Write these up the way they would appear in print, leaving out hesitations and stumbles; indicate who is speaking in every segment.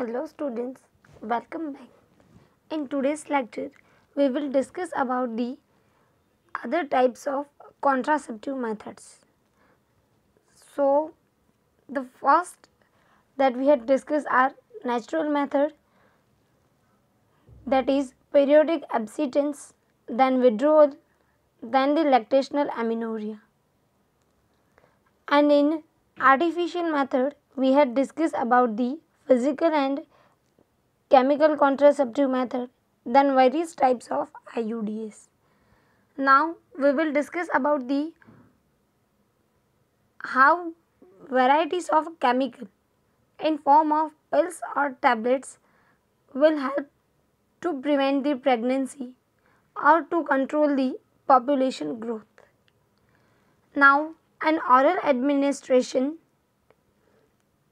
Speaker 1: Hello students, welcome back. In today's lecture, we will discuss about the other types of contraceptive methods. So, the first that we had discussed are natural method, that is periodic abstinence, then withdrawal, then the lactational amenorrhea. And in artificial method, we had discussed about the physical and chemical contraceptive method, then various types of IUDs. Now we will discuss about the how varieties of chemical in form of pills or tablets will help to prevent the pregnancy or to control the population growth. Now, an oral administration,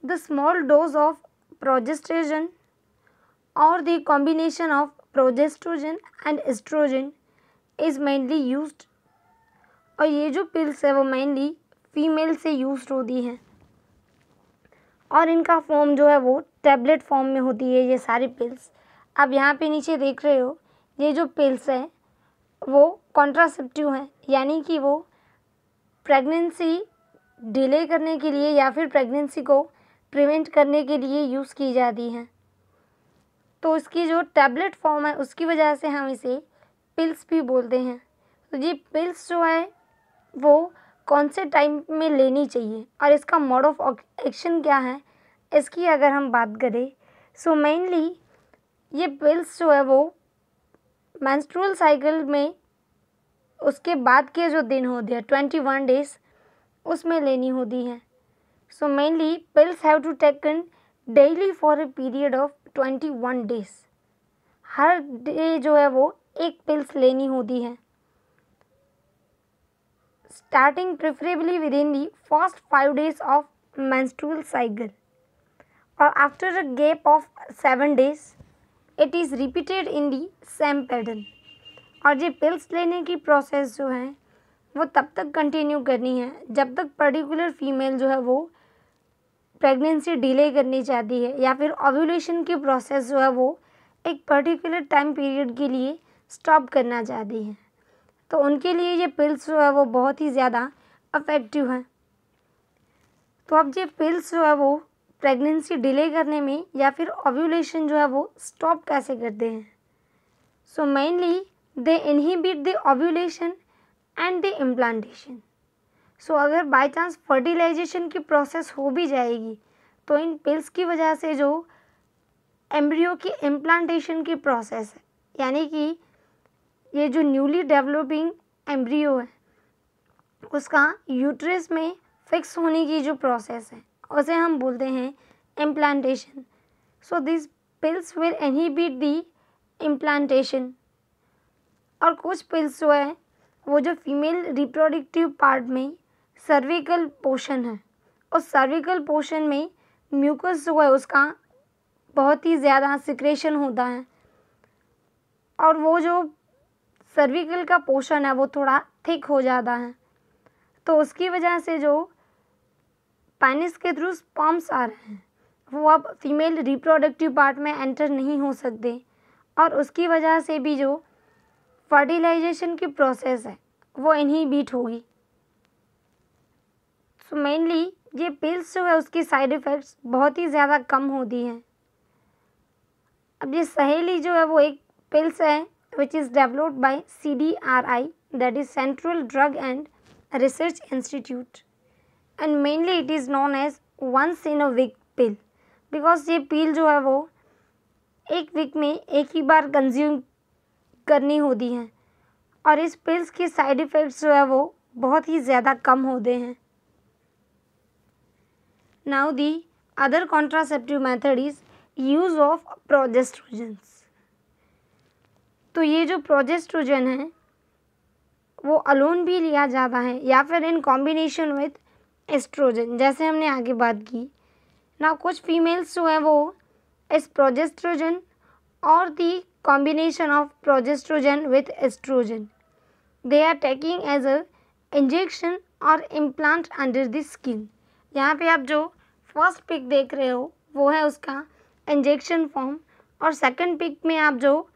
Speaker 1: the small dose of progesterone or the combination of progesterone and estrogen is mainly used, और ये जो pills है वो mainly female से use होती हैं और इनका फॉर्म जो है वो टैबलेट फॉर्म में होती है ये सारी पिल्स. अब यहाँ पे नीचे देख रहे हो ये जो पिल्स हैं वो कॉन्ट्रासेप्टिव हैं, यानी कि वो प्रेगनेंसी डिले करने के लिए या फिर प्रेगनेंसी को प्रिवेंट करने के लिए यूज़ की जाती हैं. तो इसकी जो टैबलेट फॉर्म है उसकी वजह से हम इसे पिल्स भी बोलते हैं. तो ये पिल्स जो है वो कौन से टाइम में लेनी चाहिए और इसका मोड ऑफ एक्शन क्या है इसकी अगर हम बात करें, सो मेनली ये पिल्स जो है वो मेंस्ट्रुअल साइकिल में उसके बाद के जो दिन होते हैं 21 डेज उसमें लेनी होती हैं. So mainly pills have to taken daily for a period of 21 days. हर डे जो है वो एक पिल्स लेनी होती है, starting preferably within the first 5 days of menstrual cycle और after a gap of 7 days it is repeated in the same pattern. और ये पिल्स लेने की प्रोसेस जो है वो तब तक कंटिन्यू करनी है जब तक पर्टिकुलर फीमेल जो है वो प्रेगनेंसी डिले करनी चाहती है या फिर ओव्यूलेशन की प्रोसेस जो है वो एक पर्टिकुलर टाइम पीरियड के लिए स्टॉप करना चाहती है. तो उनके लिए ये पिल्स जो है वो बहुत ही ज़्यादा इफ़ेक्टिव हैं. तो अब ये पिल्स जो है वो प्रेगनेंसी डिले करने में या फिर ओव्यूलेशन जो है वो स्टॉप कैसे करते हैं. So mainly they inhibit the ovulation and the implantation. So अगर बाय चांस फर्टिलाइजेशन की प्रोसेस हो भी जाएगी तो इन पिल्स की वजह से जो एम्ब्रियो की इम्प्लांटेशन की प्रोसेस है, यानी कि ये जो न्यूली डेवलपिंग एम्ब्रियो है उसका यूट्रस में फिक्स होने की जो प्रोसेस है उसे हम बोलते हैं implantation. So this pills will inhibit the implantation. और कुछ पिल्स जो है वो जो फीमेल रिप्रोडक्टिव पार्ट में सर्विकल पोर्शन है उस सर्विकल पोर्शन में म्यूकस जो है उसका बहुत ही ज़्यादा सिक्रेशन होता है और वो जो सर्विकल का पोर्शन है वो थोड़ा थिक हो जाता है. तो उसकी वजह से जो पेनिस के थ्रू स्पर्म्स आ रहे हैं वो अब फीमेल रिप्रोडक्टिव पार्ट में एंटर नहीं हो सकते और उसकी वजह से भी जो फर्टिलाइजेशन की प्रोसेस है वो इनहिबिट होगी. सो मेनली ये पिल्स जो है उसकी साइड इफ़ेक्ट्स बहुत ही ज़्यादा कम होती हैं. अब ये सहेली जो है वो एक पिल्स है which is developed by CDRI, that is Central Drug and Research Institute, and mainly it is known as once in a week pill because ये पिल जो है वो एक वीक में एक ही बार कंज्यूम करनी होती हैं और इस पिल्स की साइड इफ़ेक्ट्स जो है वो बहुत ही ज़्यादा कम होते हैं. Now the other contraceptive method is use of progestogens. तो ये जो प्रोजेस्ट्रोजन है वो अलोन भी लिया जाता है या फिर इन कॉम्बिनेशन विथ एस्ट्रोजन, जैसे हमने आगे बात की. ना कुछ फीमेल्स जो है वो इस प्रोजेस्ट्रोजन और दी combination of progesterone with estrogen they are taking as a injection or implant under the skin. यहाँ पे आप जो फर्स्ट पिक देख रहे हो वो है उसका इंजेक्शन फॉर्म, और सेकंड पिक में आप जो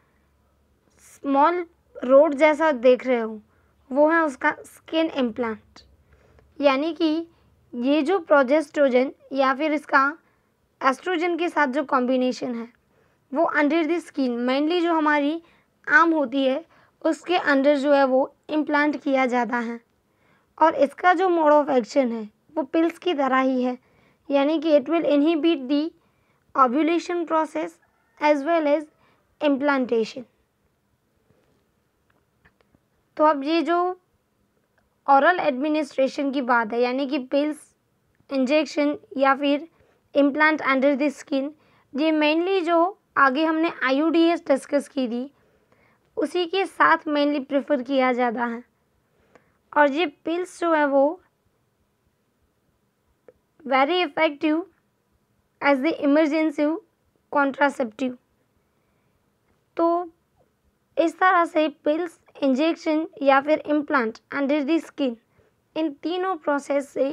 Speaker 1: स्मॉल रोड जैसा देख रहे हो वो है उसका स्किन इम्प्लांट। यानी कि ये जो प्रोजेस्ट्रोजन या फिर इसका एस्ट्रोजन के साथ जो कॉम्बिनेशन है वो अंडर द स्किन, मेनली जो हमारी आर्म होती है उसके अंदर जो है वो इम्प्लांट किया जाता है। और इसका जो मोड ऑफ एक्शन है वो पिल्स की तरह ही है, यानी कि it will inhibit the ovulation process as well as implantation. तो अब ये जो ओरल एडमिनिस्ट्रेशन की बात है, यानी कि पिल्स, इंजेक्शन या फिर इम्प्लांट अंडर द स्किन, ये मेनली जो आगे हमने IUDs डिस्कस की थी उसी के साथ मेनली प्रेफर किया जाता है। और ये पिल्स जो है वो very effective as the emergency contraceptive. तो इस तरह से पिल्स, इंजेक्शन या फिर इम्प्लांट अंडर द स्किन, इन तीनों प्रोसेस से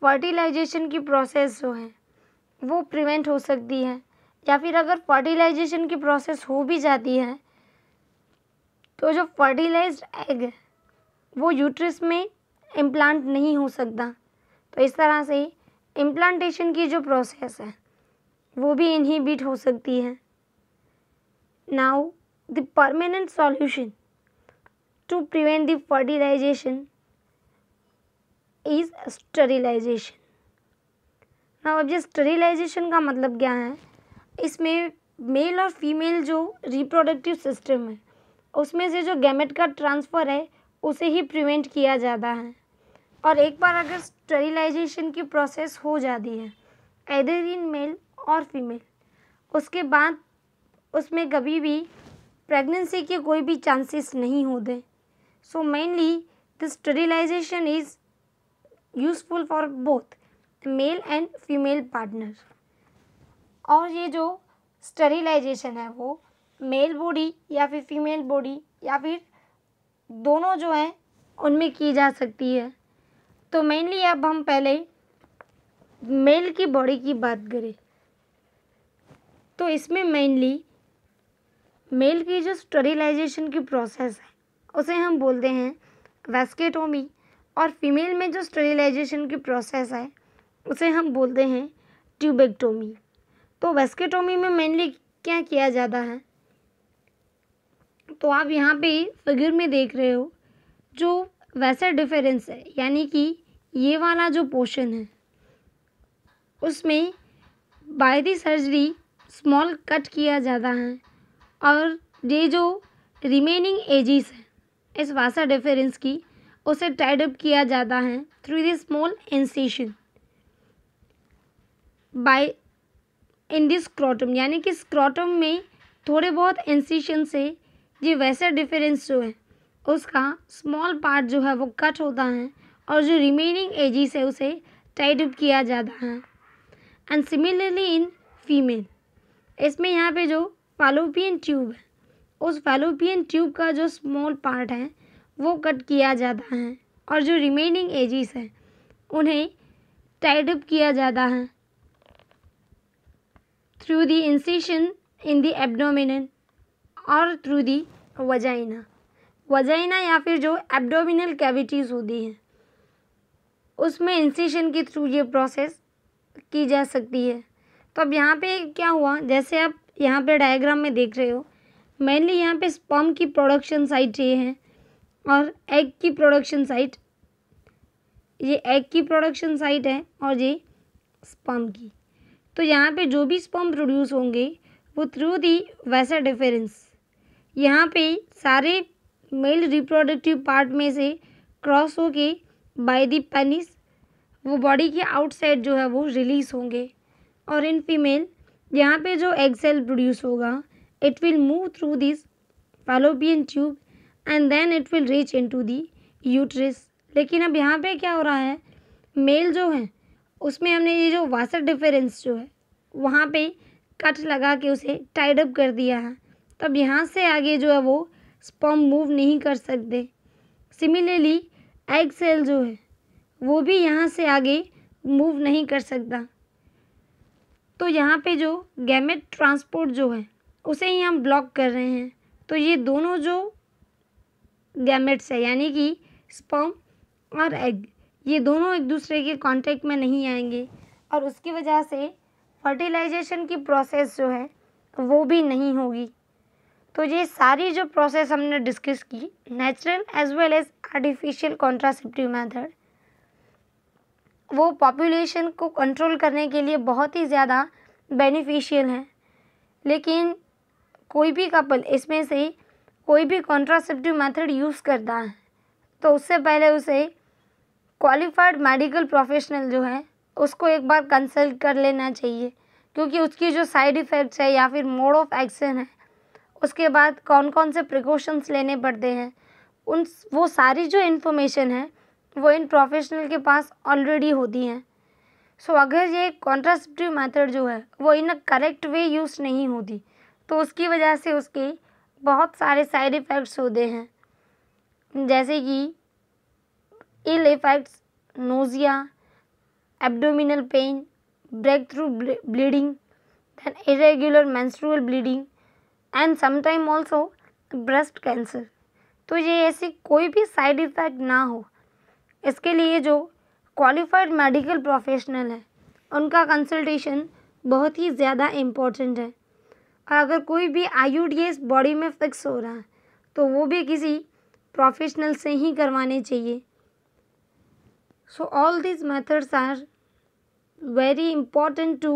Speaker 1: फर्टिलाइजेशन की प्रोसेस जो है वो प्रिवेंट हो सकती है, या फिर अगर फर्टिलाइजेशन की प्रोसेस हो भी जाती है तो जो फर्टिलाइज्ड एग है वो यूट्रस में इम्प्लांट नहीं हो सकता। तो इस तरह से इम्प्लांटेशन की जो प्रोसेस है वो भी इनहिबिट हो सकती है। Now the permanent solution to prevent the fertilisation is sterilisation. Now अब ये स्टरिलाइजेशन का मतलब क्या है, इसमें मेल और फीमेल जो रिप्रोडक्टिव सिस्टम है उसमें से जो गैमेट का ट्रांसफ़र है उसे ही प्रिवेंट किया जाता है। और एक बार अगर स्टरिलाइजेशन की प्रोसेस हो जाती है एदर इन मेल और फीमेल, उसके बाद उसमें कभी भी प्रेगनेंसी के कोई भी चांसेस नहीं होते। So mainly the sterilisation is useful for both male and female partner. और ये जो स्टरिलाइजेशन है वो मेल बॉडी या फिर फीमेल बॉडी या फिर दोनों जो हैं उनमें की जा सकती है। तो मेनली अब हम पहले मेल की बॉडी की बात करें तो इसमें मेनली मेल की जो स्टरिलाइजेशन की प्रोसेस है उसे हम बोलते हैं वैस्केटोमी, और फीमेल में जो स्टरिलाइजेशन की प्रोसेस है उसे हम बोलते हैं ट्यूबेक्टोमी। तो वैस्केटोमी में मेनली क्या किया जाता है, तो आप यहाँ पे फिगर में देख रहे हो जो वैसा डिफरेंस है, यानी कि ये वाला जो पोर्शन है उसमें by the surgery small cut किया जाता है, और ये जो रिमेनिंग एजिस है इस वासा डिफरेंस की उसे टाइड अप किया जाता है through the small incision by in this scrotum, यानी कि स्क्रोटम में थोड़े बहुत इंसिशन से ये वैसा डिफरेंस जो है उसका स्मॉल पार्ट जो है वो कट होता है, और जो रिमेनिंग एजिस है उसे टाइड अप किया जाता है। एंड सिमिलरली इन फीमेल, इसमें यहाँ पे जो फैलोपियन ट्यूब है उस फैलोपियन ट्यूब का जो स्मॉल पार्ट है वो कट किया जाता है, और जो रिमेनिंग एजिस है उन्हें टाइड अप किया जाता है through the incision in the abdominal और थ्रू दी वजाइना या फिर जो एब्डोमिनल कैविटीज़ होती हैं उसमें इंसिशन के थ्रू ये प्रोसेस की जा सकती है। तो अब यहाँ पे क्या हुआ, जैसे आप यहाँ पे डायग्राम में देख रहे हो, मेनली यहाँ पे स्पर्म की प्रोडक्शन साइट ये है और एग की प्रोडक्शन साइट, ये एग की प्रोडक्शन साइट है और ये स्पर्म की। तो यहाँ पे जो भी स्पर्म प्रोड्यूस होंगे वो थ्रू दी वैसा डिफरेंस यहाँ पे सारे मेल रिप्रोडक्टिव पार्ट में से क्रॉस होके बाय द पेनिस वो बॉडी के आउटसाइड जो है वो रिलीज होंगे। और इन फीमेल यहाँ पे जो एग सेल प्रोड्यूस होगा it will move through this fallopian tube and then it will reach into the uterus. लेकिन अब यहाँ पे क्या हो रहा है, मेल जो है उसमें हमने ये जो वासा डिफरेंस जो है वहाँ पे कट लगा के उसे टाइड अप कर दिया है, तब यहाँ से आगे जो है वो स्पर्म मूव नहीं कर सकते। सिमिलरली एग सेल जो है वो भी यहाँ से आगे मूव नहीं कर सकता। तो यहाँ पे जो गैमेट ट्रांसपोर्ट जो है उसे ही हम ब्लॉक कर रहे हैं। तो ये दोनों जो गैमेट्स है यानी कि स्पर्म और एग, ये दोनों एक दूसरे के कांटेक्ट में नहीं आएंगे और उसकी वजह से फर्टिलाइजेशन की प्रोसेस जो है वो भी नहीं होगी। तो ये सारी जो प्रोसेस हमने डिस्कस की, natural as well as artificial contraceptive method, वो पॉपुलेशन को कंट्रोल करने के लिए बहुत ही ज़्यादा बेनिफिशियल है। लेकिन कोई भी कपल इसमें से कोई भी कॉन्ट्रासेप्टिव मेथड यूज़ करता है तो उससे पहले उसे क्वालिफाइड मेडिकल प्रोफेशनल जो है उसको एक बार कंसल्ट कर लेना चाहिए, क्योंकि उसकी जो साइड इफ़ेक्ट्स है या फिर मोड ऑफ एक्शन है, उसके बाद कौन कौन से प्रिकॉशंस लेने पड़ते हैं, वो सारी जो इन्फॉर्मेशन है वो इन प्रोफेशनल के पास ऑलरेडी होती हैं। सो अगर ये कॉन्ट्रासेप्टिव मेथड जो है वो इन अ करेक्ट वे यूज़ नहीं होती तो उसकी वजह से उसके बहुत सारे साइड इफ़ेक्ट्स होते हैं, जैसे कि ill effects, nausea, abdominal pain, breakthrough bleeding, then irregular menstrual bleeding and sometime also breast cancer। तो ये ऐसी कोई भी साइड इफ़ेक्ट ना हो, इसके लिए जो क्वालिफाइड मेडिकल प्रोफेशनल है उनका कंसल्टेशन बहुत ही ज़्यादा इम्पोर्टेंट है। और अगर कोई भी IUDs बॉडी में फिक्स हो रहा है तो वो भी किसी प्रोफेशनल से ही करवाने चाहिए। So all these methods are very important to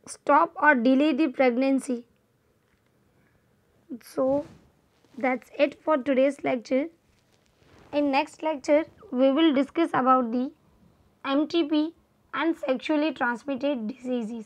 Speaker 1: stop or delay the pregnancy. So that's it for today's lecture. In next lecture we will discuss about the MTP and sexually transmitted diseases.